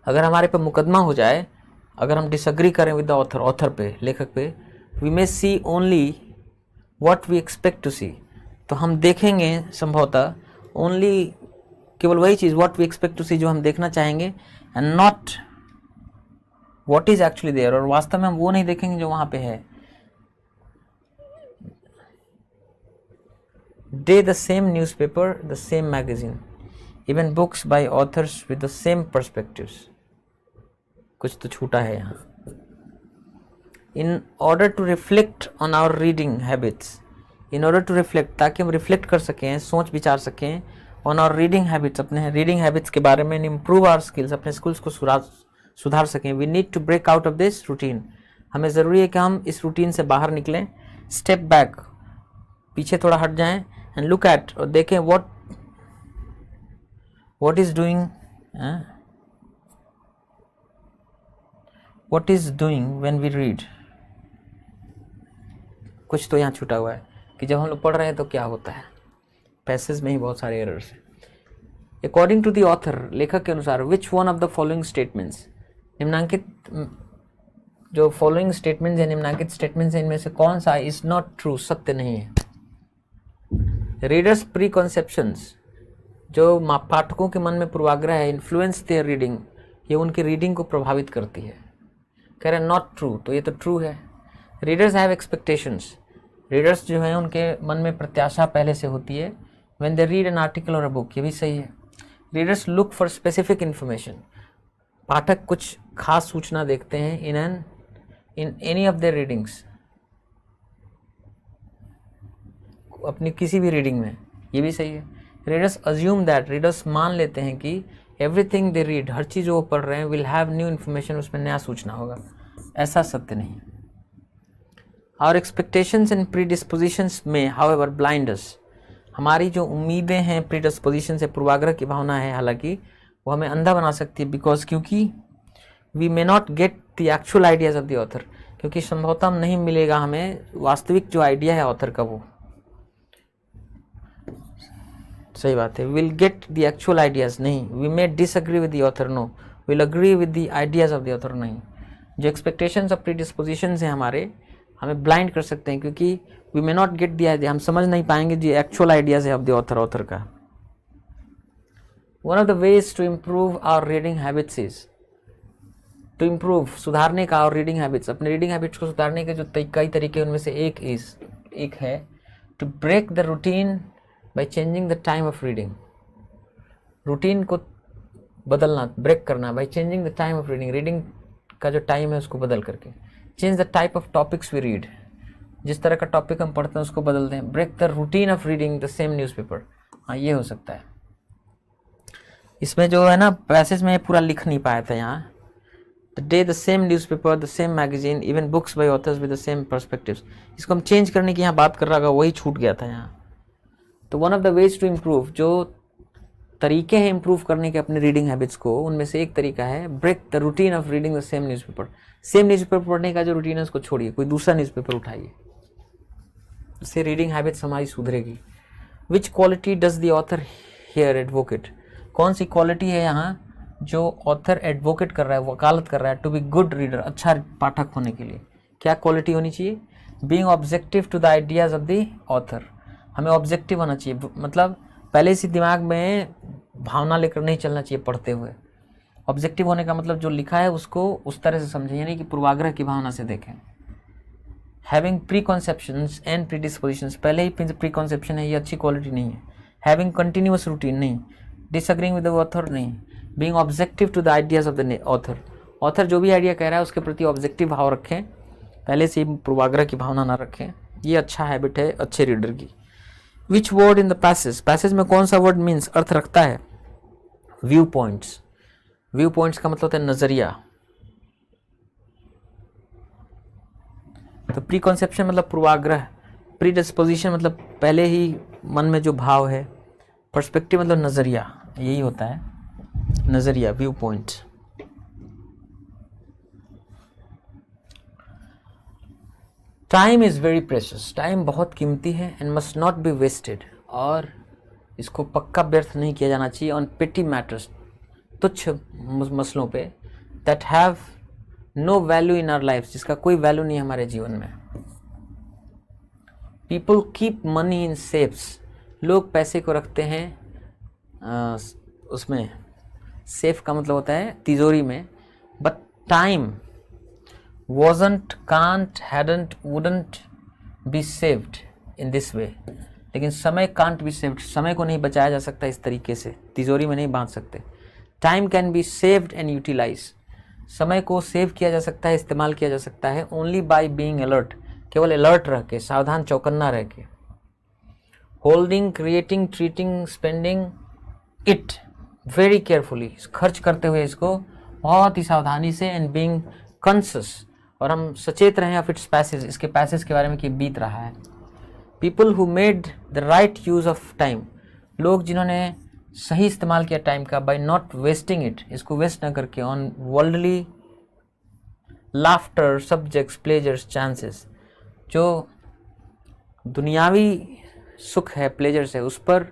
अगर हमारे पे मुकदमा हो जाए, अगर हम डिसअग्री करें विद द ऑथर, ऑथर पे, लेखक पे, we may see only what we expect to see, तो हम देखेंगे संभवतः ओनली, केवल वही चीज़, what we expect to see, जो हम देखना चाहेंगे, and not what is actually there, और वास्तव में हम वो नहीं देखेंगे जो वहाँ पे है। They the same newspaper, the same magazine, even books by authors with the same perspectives. कुछ तो छूटा है यहाँ। In order to reflect on our reading habits, in order to reflect, ताकि हम रिफ्लेक्ट कर सकें, सोच विचार सकें, on our reading habits, अपने रीडिंग हैबिट्स के बारे में, improve our skills, अपने स्किल्स को सुधार सकें, we need to break out of this routine, हमें ज़रूरी है कि हम इस रूटीन से बाहर निकलें, step back, पीछे थोड़ा हट जाएं, and look at, और देखें what is doing when we read, कुछ तो यहाँ छूटा हुआ है कि जब हम लोग पढ़ रहे हैं तो क्या होता है, पैसेज में ही बहुत सारे एरर्स हैं। अकॉर्डिंग टू द ऑथर, लेखक के अनुसार, which one of the following statements, निम्नांकित जो फॉलोइंग स्टेटमेंट्स हैं, निम्नांकित स्टेटमेंट्स हैं, इनमें से कौन सा इज नॉट ट्रू, सत्य नहीं है। रीडर्स प्री कॉन्सेप्शंस, जो पाठकों के मन में पूर्वाग्रह है, इन्फ्लुएंस देयर रीडिंग, ये उनकी रीडिंग को प्रभावित करती है। कह रहे हैं नॉट ट्रू, तो ये तो ट्रू है। रीडर्स हैव एक्सपेक्टेशंस, रीडर्स जो हैं उनके मन में प्रत्याशा पहले से होती है। When they read an article और अ बुक, ये भी सही है। Readers look for specific information, पाठक कुछ खास सूचना देखते हैं in any of their readings, अपनी किसी भी रीडिंग में, ये भी सही है। रीडर्स अज्यूम दैट, रीडर्स मान लेते हैं कि एवरीथिंग दे रीड, हर चीज़ जो वो पढ़ रहे हैं, विल हैव न्यू इन्फॉर्मेशन, उसमें नया सूचना होगा, ऐसा सत्य नहीं है। आवर एक्सपेक्टेशंस एंड प्री डिस्पोजिशंस में हाउएवर ब्लाइंड अस, हमारी जो उम्मीदें हैं प्री डिस्पोजिशन से, पूर्वाग्रह की भावना है, हालांकि वो हमें अंधा बना सकती है, बिकॉज क्योंकि we may not get the actual ideas of the author, क्योंकि संभवतः नहीं मिलेगा हमें वास्तविक जो आइडिया है ऑथर का, वो सही बात है। Will get the actual ideas, नहीं। We may disagree with the author, no. Will agree with the ideas of the author, नहीं। जो एक्सपेक्टेशंस ऑफ प्री डिस्पोजिशंस हैं हमारे, हमें ब्लाइंड कर सकते हैं, क्योंकि we may not get the idea, हम समझ नहीं पाएंगे जो एक्चुअल आइडियाज़ है ऑफ द ऑथर का। One of the ways to improve our reading habits is, to improve, सुधारने का, और रीडिंग हैबिट्स, अपने रीडिंग हैबिट्स को सुधारने के जो कई तरीके, उनमें से एक है to break the routine by changing the time of reading, routine को बदलना, ब्रेक करना, by changing the time of reading, reading का जो टाइम है उसको बदल करके। Change the type of topics we read, जिस तरह का टॉपिक हम पढ़ते हैं उसको बदल दें। Break the routine of reading the same newspaper, हाँ ये हो सकता है। इसमें जो है ना, पैसेज में पूरा लिख नहीं पाया था यहाँ। The day the same newspaper, the same magazine, even books by authors with the same perspectives, इसको हम चेंज करने की यहाँ बात कर रहा होगा, वही छूट गया था यहाँ। तो one of the ways to improve, जो तरीके हैं इम्प्रूव करने के अपने रीडिंग हैबिट्स को, उनमें से एक तरीका है break the routine of reading the same newspaper. Same newspaper पढ़ने का जो रूटीन है उसको छोड़िए, कोई दूसरा न्यूज़पेपर उठाइए। से रीडिंग हैबिट्स हमारी सुधरेगी। Which quality does the author here advocate, कौन सी क्वालिटी है यहाँ जो ऑथर एडवोकेट कर रहा है, वकालत कर रहा है टू बी गुड रीडर, अच्छा पाठक होने के लिए क्या क्वालिटी होनी चाहिए? Being objective to the ideas of the author, हमें ऑब्जेक्टिव होना चाहिए, मतलब पहले से दिमाग में भावना लेकर नहीं चलना चाहिए पढ़ते हुए। ऑब्जेक्टिव होने का मतलब जो लिखा है उसको उस तरह से समझें, यानी कि पूर्वाग्रह की भावना से देखें। Having pre conceptions and pre डिस्पोजिशंस, पहले ही प्री कॉन्सेप्शन है, ये अच्छी क्वालिटी नहीं है। हैविंग कंटिन्यूअस रूटीन नहीं, डिसअग्रिंग विद द ऑथर नहीं, being objective to the ideas of the author, author जो भी आइडिया कह रहा है उसके प्रति ऑब्जेक्टिव भाव रखें, पहले से ही पूर्वाग्रह की भावना ना रखें, ये अच्छा हैबिट है अच्छे रीडर की। Which word in the passage, passage में कौन सा वर्ड मीन्स अर्थ रखता है? व्यू पॉइंट्स, व्यू पॉइंट्स का मतलब होता है नजरिया। तो प्री कॉन्सेप्शन मतलब पूर्वाग्रह, प्री डिस्पोजिशन मतलब पहले ही मन में जो भाव है, पर्सपेक्टिव मतलब नजरिया, यही होता है नजरिया, view point. Time is very precious, time बहुत कीमती है, and must not be wasted, और इसको पक्का व्यर्थ नहीं किया जाना चाहिए ऑन पेटी मैटर्स, तुच्छ मसलों पे, that have no value in our life, जिसका कोई वैल्यू नहीं हमारे जीवन में। People keep money in safes, लोग पैसे को रखते हैं उसमें, सेफ का मतलब होता है तिजोरी में, but time wasn't, can't, hadn't, wouldn't be saved in this way, लेकिन समय can't be saved, समय को नहीं बचाया जा सकता इस तरीके से, तिजोरी में नहीं बांध सकते। Time can be saved and utilise, समय को सेव किया जा सकता है, इस्तेमाल किया जा सकता है ओनली बाय बीइंग अलर्ट, केवल अलर्ट रह के, सावधान चौकन्ना रह के। Holding, creating, treating, spending it very carefully, खर्च करते हुए इसको बहुत ही सावधानी से, एंड बीइंग कॉन्शियस, और हम सचेत रहे ऑफ इट्स पैसेज, इसके पैसेज के बारे में कि बीत रहा है। People who made the right use of time, लोग जिन्होंने सही इस्तेमाल किया टाइम का, बाय नॉट वेस्टिंग इट, इसको वेस्ट ना करके, on worldly laughter, subjects, pleasures, chances, जो दुनियावी सुख है, प्लेजर्स है, उस पर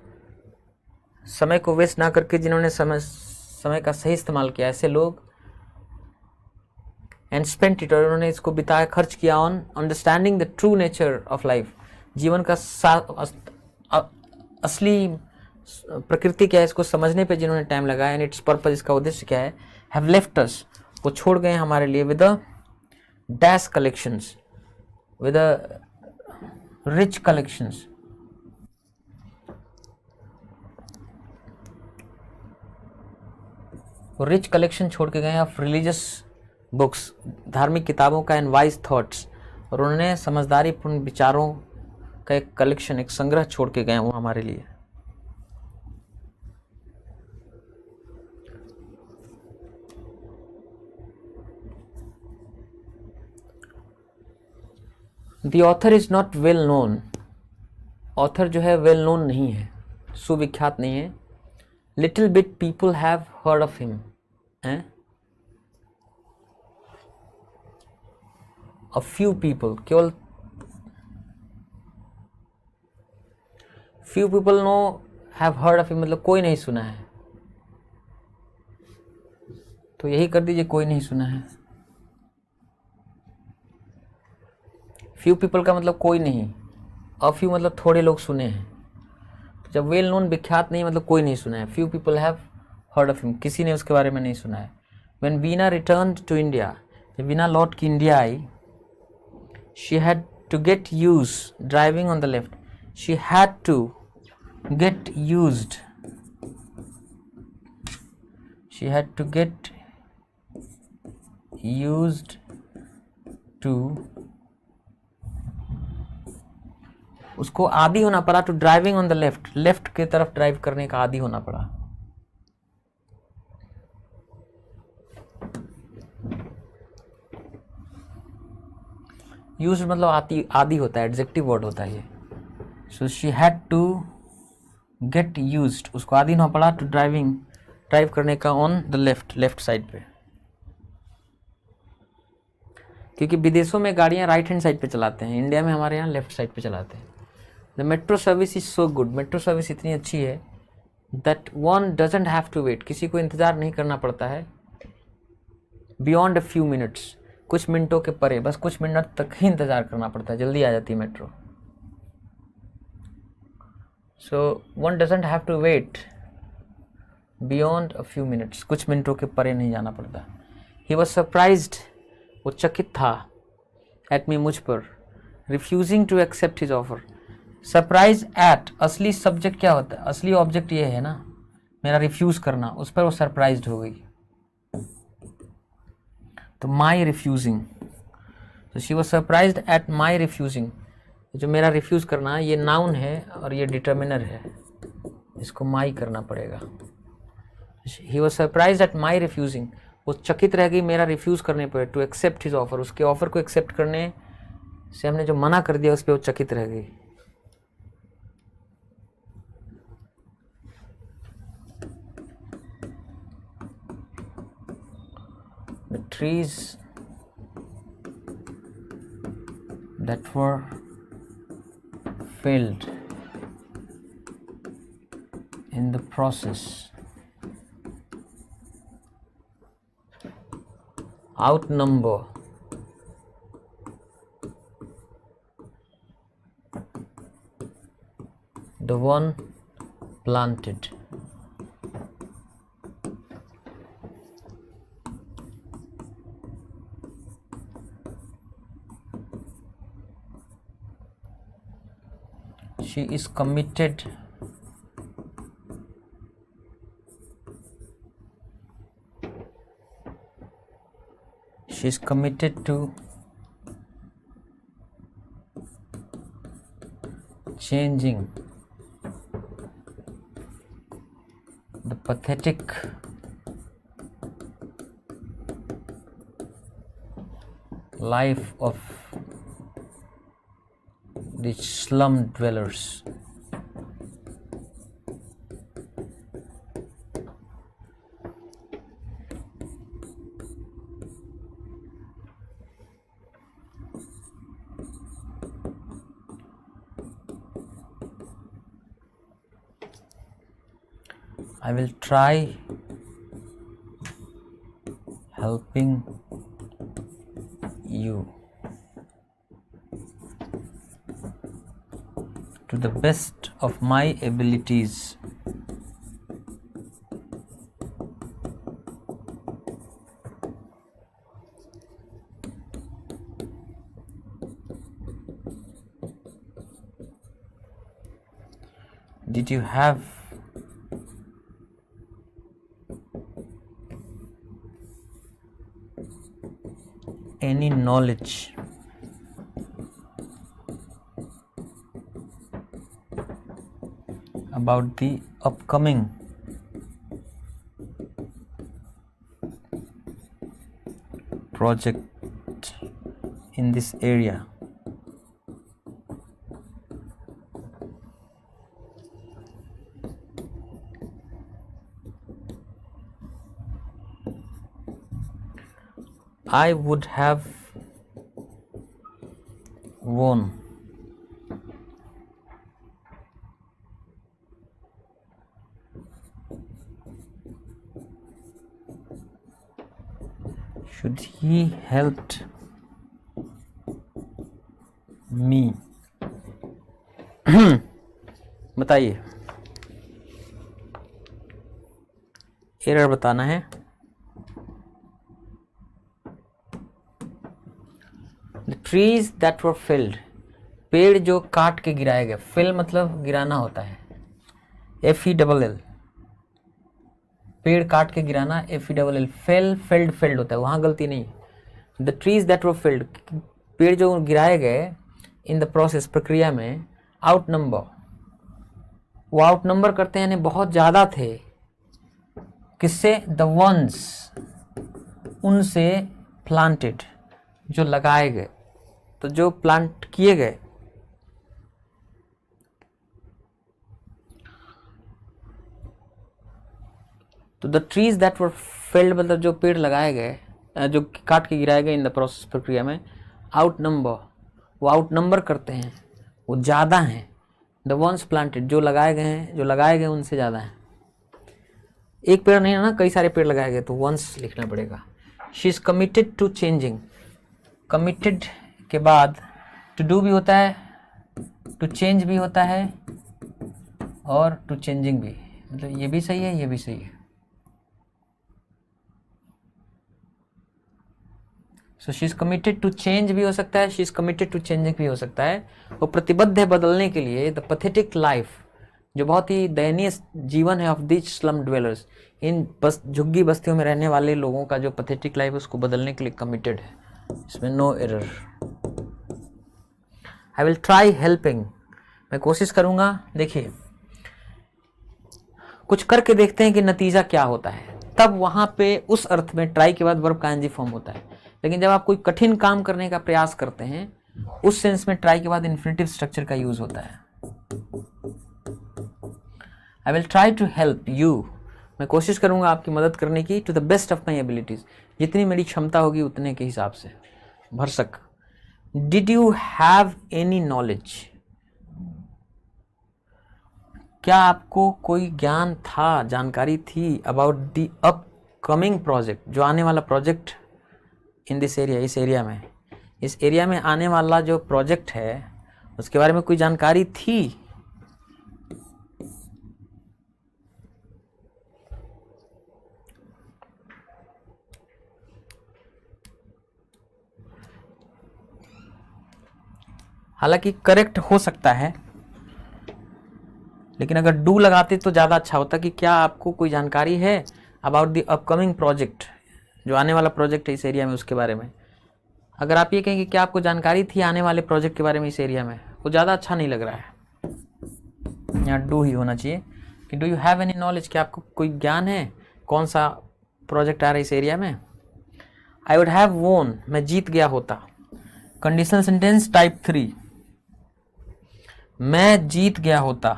समय को वेस्ट ना करके जिन्होंने समय का सही इस्तेमाल किया, ऐसे लोग, एंड स्पेंट इट, और उन्होंने इसको बिताया, खर्च किया on understanding the true nature of life, जीवन का असली प्रकृति क्या है इसको समझने पे जिन्होंने टाइम लगाया, एंड इट्स पर्पस, इसका उद्देश्य क्या है, हैव लेफ्ट अस, वो छोड़ गए हमारे लिए, with a dash collections, with a rich collections, rich collection छोड़ के गए ऑफ रिलीजियस बुक्स, धार्मिक किताबों का, एंड वाइज थॉट्स, और उन्होंने समझदारीपूर्ण विचारों का एक कलेक्शन, एक संग्रह छोड़ के गए वो हमारे लिए। The author is not well known, author जो है वेल नोन नहीं है, सुविख्यात नहीं है। Little bit people have heard of him, a few people, केवल few people know have heard of him, मतलब कोई नहीं सुना है, तो यही कर दीजिए कोई नहीं सुना है। few people का मतलब कोई नहीं, a few मतलब थोड़े लोग सुने हैं, तो जब वेल नोन विख्यात नहीं मतलब कोई नहीं सुना है, few people have heard of him, किसी ने उसके बारे में नहीं सुना है। when Veena returned to India, जब वीना लौट के India I, she had to get used driving on the left, she had to get used, she had to get used to, उसको आदी होना पड़ा, to driving on the left, left की तरफ drive करने का आदी होना पड़ा। यूज मतलब आदि होता है, एडजेक्टिव वर्ड होता है ये। So she had to get used, उसको आदि होना पड़ा टू ड्राइव करने का ऑन द लेफ्ट साइड पे, क्योंकि विदेशों में गाड़ियां राइट हैंड साइड पे चलाते हैं, इंडिया में हमारे यहाँ लेफ्ट साइड पे चलाते हैं। The metro service is so good, metro service इतनी अच्छी है that one doesn't have to wait, किसी को इंतज़ार नहीं करना पड़ता है बियॉन्ड अ फ्यू मिनट्स, कुछ मिनटों के परे, बस कुछ मिनट तक ही इंतज़ार करना पड़ता है, जल्दी आ जाती है metro. So one doesn't have to wait beyond a few minutes, कुछ मिनटों के परे नहीं जाना पड़ता। ही वॉज सरप्राइज्ड, वो चकित था, एट मी, मुझ पर, refusing to accept his offer. Surprise at, असली सब्जेक्ट क्या होता है, असली ऑब्जेक्ट ये है ना मेरा रिफ्यूज़ करना, उस पर वो सरप्राइज्ड हो गई। तो माई रिफ्यूजिंग, तो she was surprised at my refusing, जो मेरा रिफ्यूज़ करना ये नाउन है और ये डिटर्मिनर है, इसको माई करना पड़ेगा। He was surprised at my refusing, वो चकित रह गई मेरा रिफ्यूज़ करने पर, टू एक्सेप्ट हिज ऑफर, उसके ऑफर को एक्सेप्ट करने से हमने जो मना कर दिया उस पर वो चकित रह गई। The trees that were felled in the process outnumber the one planted. She is committed to changing the pathetic life of the slum dwellers. I will try helping you to the best of my abilities. Did you have any knowledge about the upcoming project in this area? I would have won should he helped me. बताइए, error बताना है। The trees that were felled, पेड़ जो काट के गिराए गए, fill मतलब गिराना होता है, FELL, पेड़ काट के गिराना, FELL, fell, felled, felled होता है, वहाँ गलती नहीं। The trees that were felled, पेड़ जो गिराए गए, in the process, प्रक्रिया में, outnumber, वो आउटनंबर करते हैं, यानी बहुत ज़्यादा थे, किससे, the ones, उनसे, planted, जो लगाए गए, तो जो प्लांट किए गए, तो the trees that were failed मतलब जो पेड़ लगाए गए, जो काट के गिराए गए इन द प्रोसेस, प्रक्रिया में, आउट नंबर, वो आउट नंबर करते हैं, वो ज़्यादा हैं, द वंस प्लांटेड, जो लगाए गए हैं, जो लगाए गए उनसे ज़्यादा है। एक पेड़ नहीं है ना, कई सारे पेड़ लगाए गए, तो वंस लिखना पड़ेगा। She is committed to changing, committed के बाद टू डू भी होता है, टू चेंज भी होता है और टू चेंजिंग भी, मतलब ये भी सही है, ये भी सही है। So she is committed to change भी हो सकता है, she is committed to changing भी हो सकता है। वो प्रतिबद्ध है बदलने के लिए। द पैथेटिक लाइफ, जो बहुत ही दयनीय जीवन है, ऑफ दीज स्लम ड्वेलर्स, इन बस झुग्गी बस्तियों में रहने वाले लोगों का जो पैथेटिक लाइफ है उसको बदलने के लिए कमिटेड है, इसमें no error. I will try helping, मैं कोशिश करूंगा। देखिए कुछ करके देखते हैं कि नतीजा क्या होता है, तब वहां पे उस अर्थ में ट्राई के बाद वर्ब का एनजी फॉर्म होता है। लेकिन जब आप कोई कठिन काम करने का प्रयास करते हैं, उस सेंस में ट्राई के बाद इन्फिनिटिव स्ट्रक्चर का यूज होता है। I will try to help you, मैं कोशिश करूंगा आपकी मदद करने की, to the best of my abilities, जितनी मेरी क्षमता होगी उतने के हिसाब से। भरसक, did you have any knowledge, क्या आपको कोई ज्ञान था, जानकारी थी, अबाउट द अपकमिंग प्रोजेक्ट, जो आने वाला प्रोजेक्ट इन दिस एरिया, इस एरिया में, इस एरिया में आने वाला जो प्रोजेक्ट है उसके बारे में कोई जानकारी थी। हालांकि करेक्ट हो सकता है, लेकिन अगर डू लगाते तो ज़्यादा अच्छा होता कि क्या आपको कोई जानकारी है अबाउट द अपकमिंग प्रोजेक्ट, जो आने वाला प्रोजेक्ट है इस एरिया में, उसके बारे में। अगर आप ये कहें कि क्या आपको जानकारी थी आने वाले प्रोजेक्ट के बारे में इस एरिया में, वो ज़्यादा अच्छा नहीं लग रहा है। यहाँ डू ही होना चाहिए कि do you have any knowledge, क्या आपको कोई ज्ञान है कौन सा प्रोजेक्ट आ रहा है इस एरिया में। आई वुड हैव वोन, मैं जीत गया होता। कंडीशनल सेंटेंस टाइप 3, मैं जीत गया होता।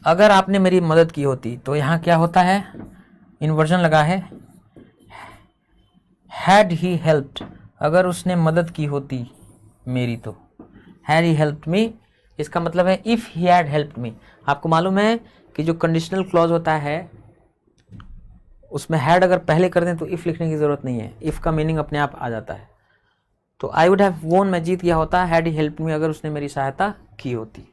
अगर आपने मेरी मदद की होती, तो यहाँ क्या होता है, इन्वर्जन लगा है, हैड ही हेल्प्ड, अगर उसने मदद की होती मेरी, तो हैड ही हेल्प्ड मी, इसका मतलब है if he had helped me. आपको मालूम है कि जो कंडीशनल क्लॉज होता है उसमें हैड अगर पहले कर दें तो इफ लिखने की जरूरत नहीं है, इफ का मीनिंग अपने आप आ जाता है। तो आई वुड हैव वोन, मैं जीत गया होता, हैड ही हेल्प्ड मी, अगर उसने मेरी सहायता की होती।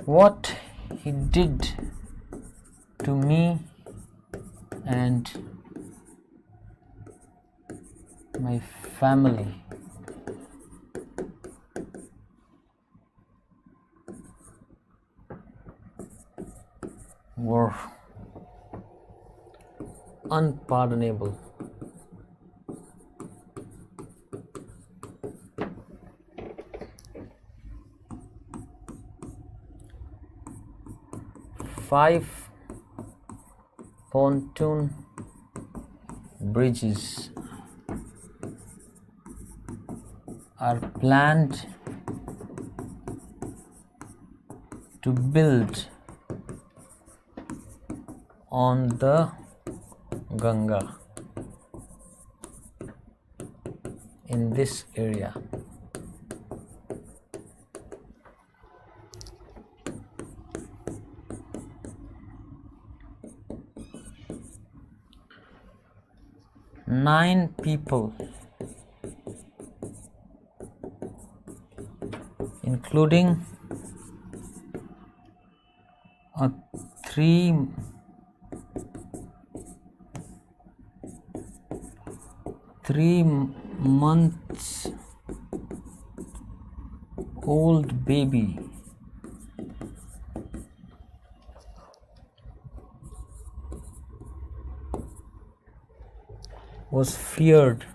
What he did to me and my family were unpardonable. Five pontoon bridges are planned to build on the Ganga in this area. Nine people, including a 3 months old baby, was feared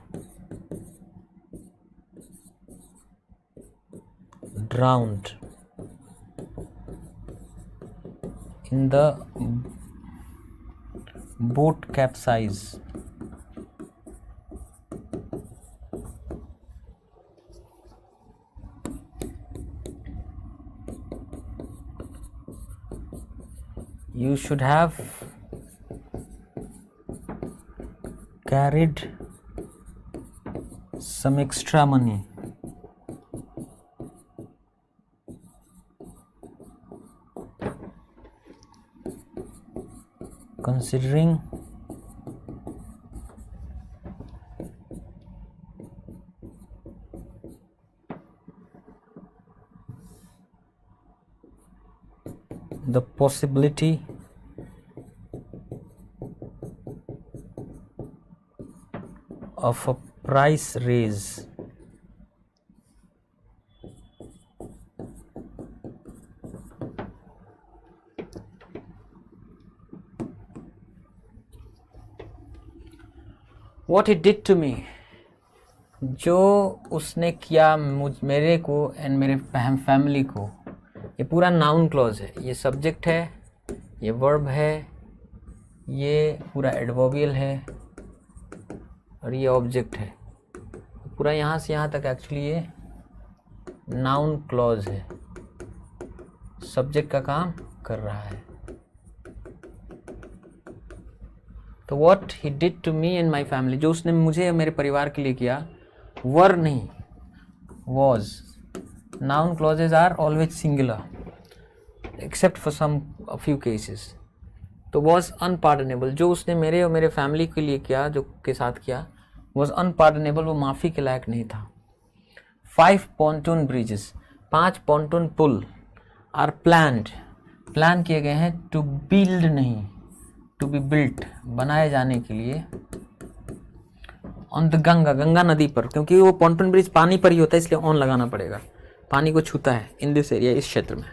drowned in the boat capsize. You should have carried some extra money considering the possibility of a price raise. What he did to me, जो उसने किया मेरे को and मेरे family को। ये पूरा noun clause है, ये सब्जेक्ट है, ये वर्ब है, ये पूरा एडवर्बियल है और ये ऑब्जेक्ट है। पूरा यहाँ से यहाँ तक एक्चुअली ये नाउन क्लॉज है, सब्जेक्ट का काम कर रहा है। तो what he did to me and my family, जो उसने मुझे मेरे परिवार के लिए किया, वर नहीं was. Noun clauses are always singular except for some few cases. तो वॉज अनपार्डनेबल, जो उसने मेरे और मेरे फैमिली के लिए किया, जो के साथ किया, वॉज अनपार्डनेबल, वो माफ़ी के लायक नहीं था। 5 pontoon ब्रिजेस, 5 pontoon पुल आर प्लान किए गए हैं, टू बिल्ड नहीं, टू बी बिल्ट, बनाए जाने के लिए, ऑन द गंगा नदी पर, क्योंकि वो पॉन्टून ब्रिज पानी पर ही होता है इसलिए ऑन लगाना पड़ेगा, पानी को छूता है इन दिस एरिया, इस क्षेत्र में।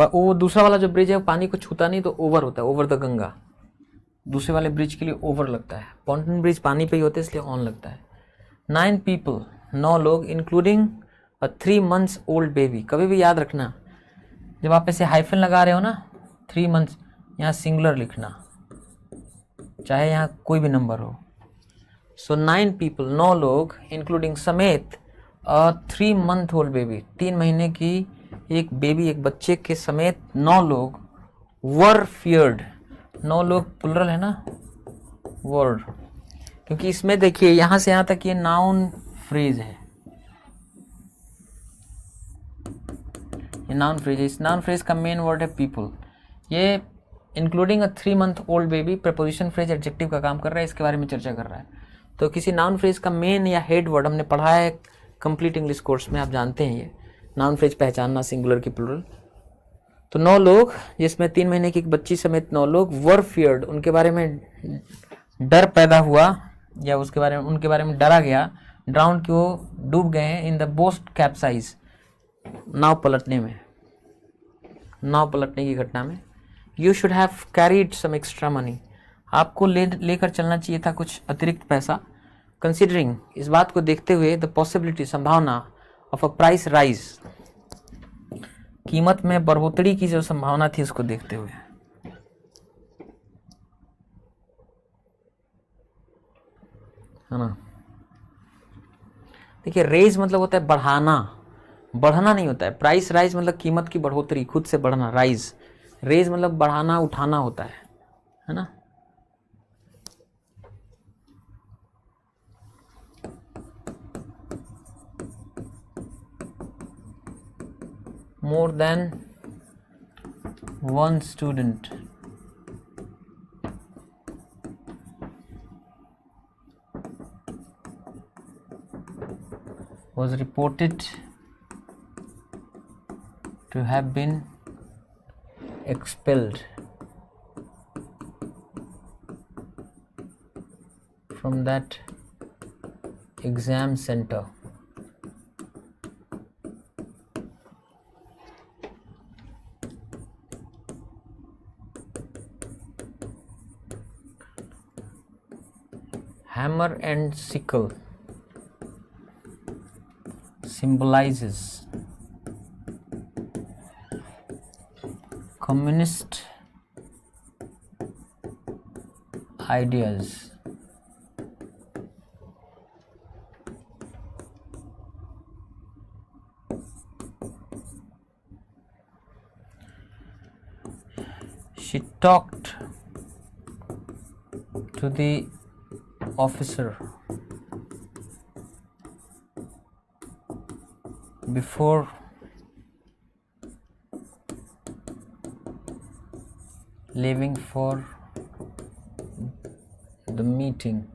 वो दूसरा वाला जो ब्रिज है वो पानी को छूता नहीं, तो ओवर होता है, ओवर द गंगा। दूसरे वाले ब्रिज के लिए ओवर लगता है, पॉन्टून ब्रिज पानी पे ही होते हैं इसलिए ऑन लगता है। 9 people, 9 लोग, including a 3 months old baby. कभी भी याद रखना, जब आप ऐसे हाइफन लगा रहे हो ना, 3 months, यहाँ सिंगुलर लिखना, चाहे यहाँ कोई भी नंबर हो। सो 9 people, 9 लोग, इंक्लूडिंग समेत अ 3 month old बेबी, 3 महीने की एक बेबी, एक बच्चे के समेत 9 लोग, वर फियर्ड। 9 लोग प्लुरल है ना, वर्ड, क्योंकि इसमें देखिए यहाँ से यहाँ तक ये नाउन फ्रेज है, ये नाउन फ्रेज है। इस नाउन फ्रेज का मेन वर्ड है पीपल। ये including a 3 month old baby preposition phrase adjective का काम कर रहा है, इसके बारे में चर्चा कर रहा है। तो किसी नाउन फ्रेज का मेन या हेड वर्ड हमने पढ़ा है कंप्लीट इंग्लिश कोर्स में, आप जानते हैं ये नाउन फ्रेज पहचानना, सिंगुलर की प्लुरल। तो 9 लोग, जिसमें 3 महीने की एक बच्ची समेत 9 लोग, वर फियर्ड, उनके बारे में डर पैदा हुआ, या उसके बारे में, उनके बारे में डरा गया, ड्राउन कि वो डूब गए हैं, इन द बोट कैप्साइज, नाव पलटने में, नाव पलटने की घटना में। You should have carried some extra money, आपको लेकर चलना चाहिए था कुछ अतिरिक्त पैसा। कंसिडरिंग, इस बात को देखते हुए, द पॉसिबिलिटी, संभावना, ऑफ अ प्राइस राइज, कीमत में बढ़ोतरी की जो संभावना थी उसको देखते हुए। है ना, देखिए रेज मतलब होता है बढ़ाना, बढ़ना नहीं होता है। प्राइस राइज मतलब कीमत की बढ़ोतरी, खुद से बढ़ना। राइज, रेज मतलब बढ़ाना, उठाना होता है ना। More than one student was reported to have been expelled from that exam center. Hammer and sickle symbolizes communist ideas. She talked to the officer before leaving for the meeting.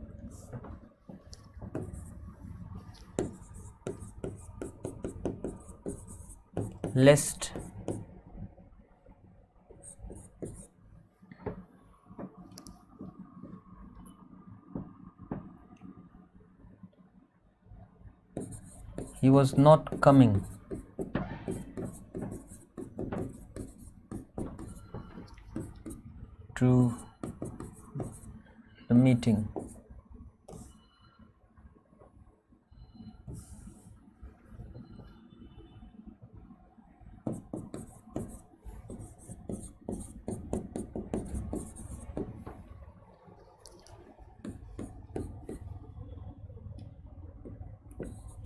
Lest he was not coming to the meeting.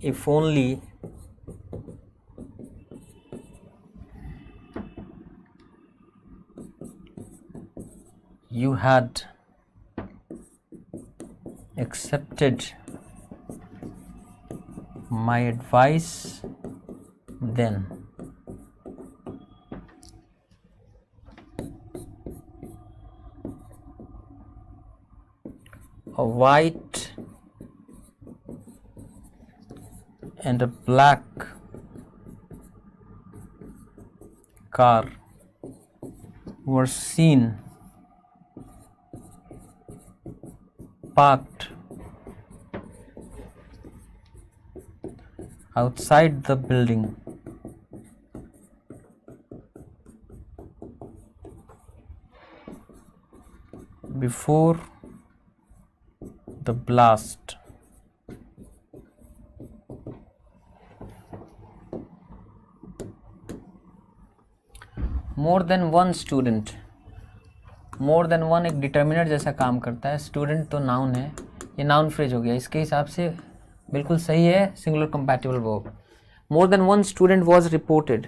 If only you had accepted my advice then. A white and a black car were seen parked outside the building. Before the blast. More than one student, more than one एक determiner जैसा काम करता है, student तो noun है, ये noun phrase हो गया, इसके हिसाब से बिल्कुल सही है singular compatible verb. More than one student was reported,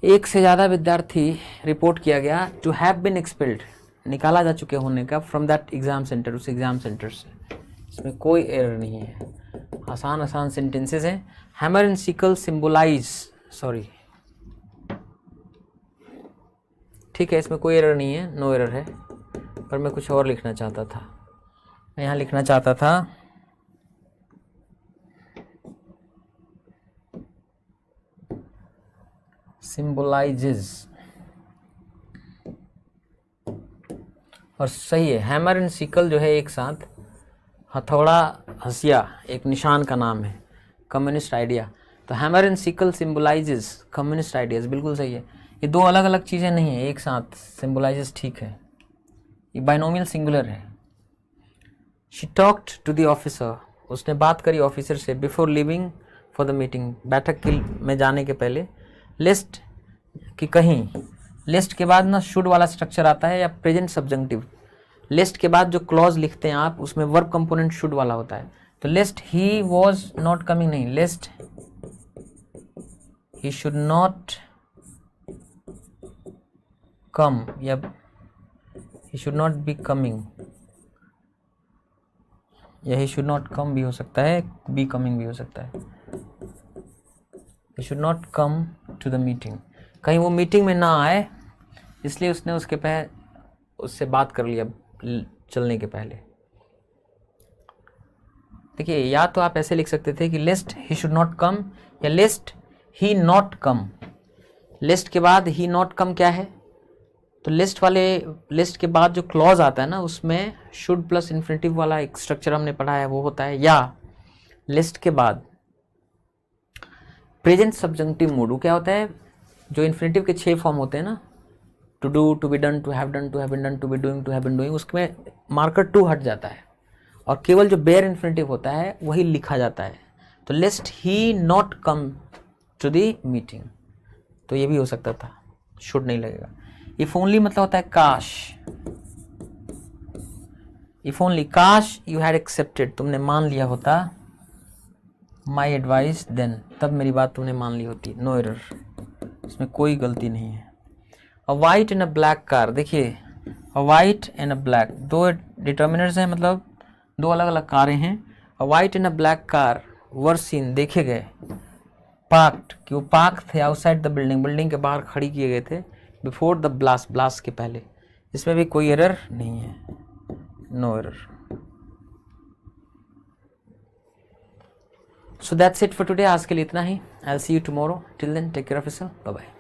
एक से ज़्यादा विद्यार्थी रिपोर्ट किया गया, टू हैव बीन एक्सपेल्ड, निकाला जा चुके होने का, फ्रॉम दैट एग्जाम सेंटर, उस एग्जाम सेंटर से। इसमें कोई एरर नहीं है, आसान आसान सेंटेंसेस हैं। Hammer and sickle symbolise, sorry ठीक है, इसमें कोई एरर नहीं है, नो एरर है, पर मैं कुछ और लिखना चाहता था। मैं यहाँ लिखना चाहता था सिंबलाइजेस, और सही है। हैमर एंड सिकल जो है एक साथ, हथौड़ा हसिया एक निशान का नाम है, कम्युनिस्ट आइडिया, तो hammer and sickle symbolizes communist ideas, बिल्कुल सही है। ये दो अलग अलग चीज़ें नहीं है, एक साथ सिंबलाइजेस ठीक है, ये बाइनोमियल सिंगुलर है। She talked to the officer, उसने बात करी ऑफिसर से, before leaving for the meeting, बैठक में जाने के पहले। लिस्ट कि कहीं, लिस्ट के बाद ना शुड वाला स्ट्रक्चर आता है या प्रेजेंट सब्जंक्टिव, लिस्ट के बाद जो क्लॉज लिखते हैं आप उसमें वर्ब कंपोनेंट शुड वाला होता है। तो lest he was not coming नहीं, lest he should not come, या he should not be coming, या he should not come भी हो सकता है, be coming भी हो सकता है। he should not come to the meeting, कहीं वो मीटिंग में ना आए, इसलिए उसने उससे बात कर लिया चलने के पहले। देखिए, या तो आप ऐसे लिख सकते थे कि list he should not come, या list he not come। List के बाद he not come क्या है, तो लिस्ट के बाद जो क्लॉज आता है ना, उसमें शुड प्लस इन्फिनेटिव वाला एक स्ट्रक्चर हमने पढ़ा है, वो होता है। या लिस्ट के बाद प्रेजेंट सब्जंक्टिव मूड, वो क्या होता है, जो इन्फिनेटिव के 6 फॉर्म होते हैं ना, to do, to be done, to have done, to have been done, to be doing, to have been doing, उसमें मार्कर टू हट जाता है और केवल जो बेयर इन्फिनेटिव होता है वही लिखा जाता है। तो lest he not come to the meeting, तो ये भी हो सकता था, शुड नहीं लगेगा। इफ ओनली मतलब होता है काश, इफ ओनली, काश यू हैड एक्सेप्टेड, तुमने मान लिया होता, माई एडवाइस देन, तब मेरी बात तुमने मान ली होती, नो एरर, इसमें कोई गलती नहीं है। A white and a black car, देखिए a white and a black दो डिटर्मिनर्स हैं, मतलब दो अलग अलग कारें हैं, a white and a black car were seen, देखे गए, पार्क्ड, कि वो पार्क थे आउटसाइड द बिल्डिंग, बिल्डिंग के बाहर खड़ी किए गए थे, बिफोर द ब्लास्ट, ब्लास्ट के पहले। इसमें भी कोई एरर नहीं है, no error. So that's it for today, आज के लिए इतना ही। I will see you tomorrow, till then take care of yourself, bye bye.